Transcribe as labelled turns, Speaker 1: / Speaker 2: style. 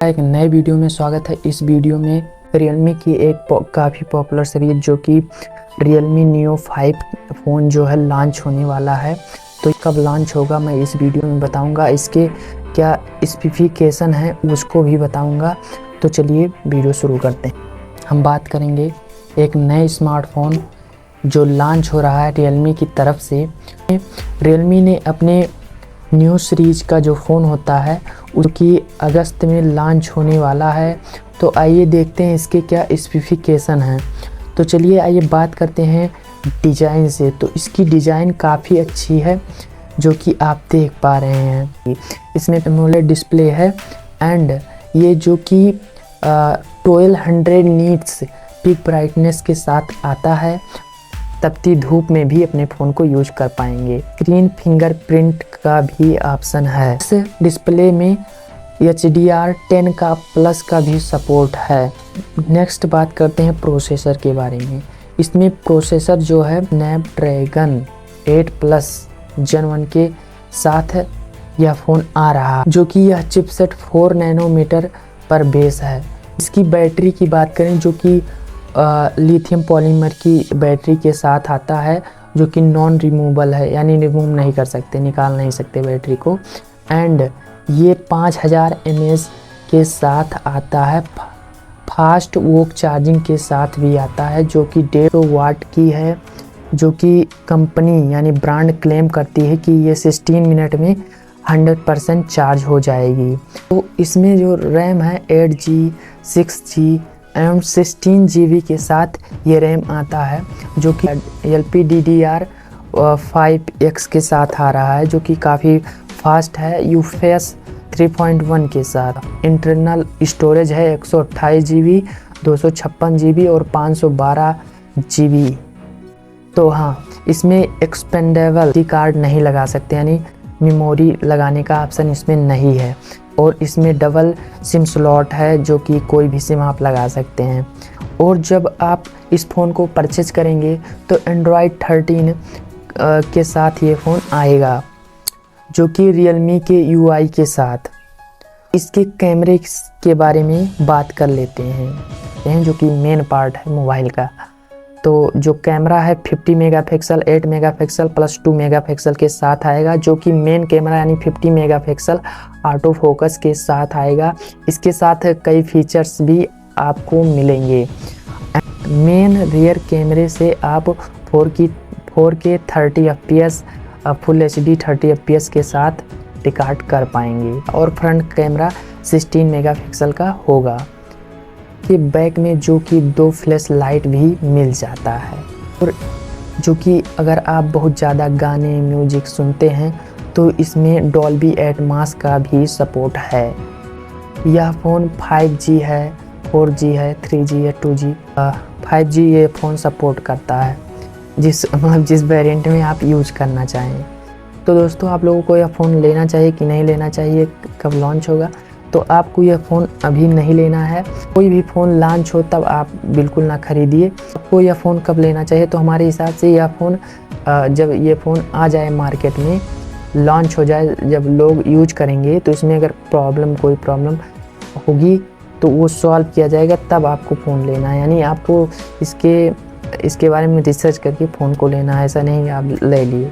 Speaker 1: एक नए वीडियो में स्वागत है। इस वीडियो में Realme की एक काफ़ी पॉपुलर सीरीज जो कि Realme Neo 5 फ़ोन जो है लॉन्च होने वाला है। तो कब लॉन्च होगा मैं इस वीडियो में बताऊंगा, इसके क्या स्पेसिफिकेशन है उसको भी बताऊंगा। तो चलिए वीडियो शुरू करते हैं। हम बात करेंगे एक नए स्मार्टफोन जो लॉन्च हो रहा है Realme की तरफ से। Realme ने अपने न्यू सीरीज का जो फ़ोन होता है उसकी अगस्त में लॉन्च होने वाला है। तो आइए देखते हैं इसके क्या स्पेसिफिकेशन हैं। तो चलिए आइए बात करते हैं डिज़ाइन से। तो इसकी डिज़ाइन काफ़ी अच्छी है जो कि आप देख पा रहे हैं। इसमें एमोलेड डिस्प्ले है एंड ये जो कि 1200 नीट्स पीक ब्राइटनेस के साथ आता है। तपती धूप में भी अपने फ़ोन को यूज कर पाएंगे। स्क्रीन फिंगरप्रिंट का भी ऑप्शन है। इस डिस्प्ले में HDR10 का प्लस का भी सपोर्ट है। नेक्स्ट बात करते हैं प्रोसेसर के बारे में। इसमें प्रोसेसर जो है स्नैपड्रैगन 8 प्लस Gen 1 के साथ यह फ़ोन आ रहा, जो कि यह चिपसेट 4 नैनोमीटर पर बेस है। इसकी बैटरी की बात करें जो कि लिथियम पॉलीमर की बैटरी के साथ आता है, जो कि नॉन रिमूवेबल है, यानी रिमूव नहीं कर सकते, निकाल नहीं सकते बैटरी को। एंड ये 5000 mAh के साथ आता है। फास्ट वॉक चार्जिंग के साथ भी आता है जो कि 150 वाट की है, जो कि कंपनी यानी ब्रांड क्लेम करती है कि ये 16 मिनट में 100% चार्ज हो जाएगी। तो इसमें जो रैम है 8GB 6GB एंड 16GB के साथ ये रैम आता है, जो कि LPDDR5X के साथ आ रहा है, जो कि काफ़ी फास्ट है। UFS 3.1 के साथ इंटरनल स्टोरेज है 128GB 256GB और 512GB। तो हाँ, इसमें एक्सपेंडेबल कार्ड नहीं लगा सकते, यानी मेमोरी लगाने का ऑप्शन इसमें नहीं है। और इसमें डबल सिम स्लॉट है, जो कि कोई भी सिम आप लगा सकते हैं। और जब आप इस फ़ोन को परचेज करेंगे तो Android 13 के साथ ये फ़ोन आएगा, जो कि Realme के UI के साथ। इसके कैमरे के बारे में बात कर लेते हैं, जो कि मेन पार्ट है मोबाइल का। तो जो कैमरा है 50 मेगापिक्सल 8 मेगापिक्सल प्लस 2 मेगापिक्सल के साथ आएगा, जो कि मेन कैमरा यानी 50 मेगापिक्सल ऑटो फोकस के साथ आएगा। इसके साथ कई फीचर्स भी आपको मिलेंगे। मेन रियर कैमरे से आप 4K 30 FPS full HD 30 FPS के साथ रिकॉर्ड कर पाएंगे। और फ्रंट कैमरा 16 मेगापिक्सल का होगा। कि बैक में जो कि 2 फ्लैश लाइट भी मिल जाता है। और जो कि अगर आप बहुत ज़्यादा गाने म्यूजिक सुनते हैं तो इसमें डॉल्बी एटमॉस का भी सपोर्ट है। यह फ़ोन 5G है, 4G है, 3G है, 2G 5G ये फ़ोन सपोर्ट करता है, जिस वेरिएंट में आप यूज करना चाहें। तो दोस्तों, आप लोगों को यह फ़ोन लेना चाहिए कि नहीं लेना चाहिए, कब लॉन्च होगा? तो आपको यह फ़ोन अभी नहीं लेना है। कोई भी फ़ोन लॉन्च हो तब आप बिल्कुल ना खरीदिए। आपको यह फ़ोन कब लेना चाहिए? तो हमारे हिसाब से यह फ़ोन जब ये फ़ोन आ जाए मार्केट में, लॉन्च हो जाए, जब लोग यूज करेंगे, तो इसमें अगर कोई प्रॉब्लम होगी तो वो सॉल्व किया जाएगा, तब आपको फ़ोन लेना है। यानी आपको इसके बारे में रिसर्च करके फ़ोन को लेना है, ऐसा नहीं आप ले लिए।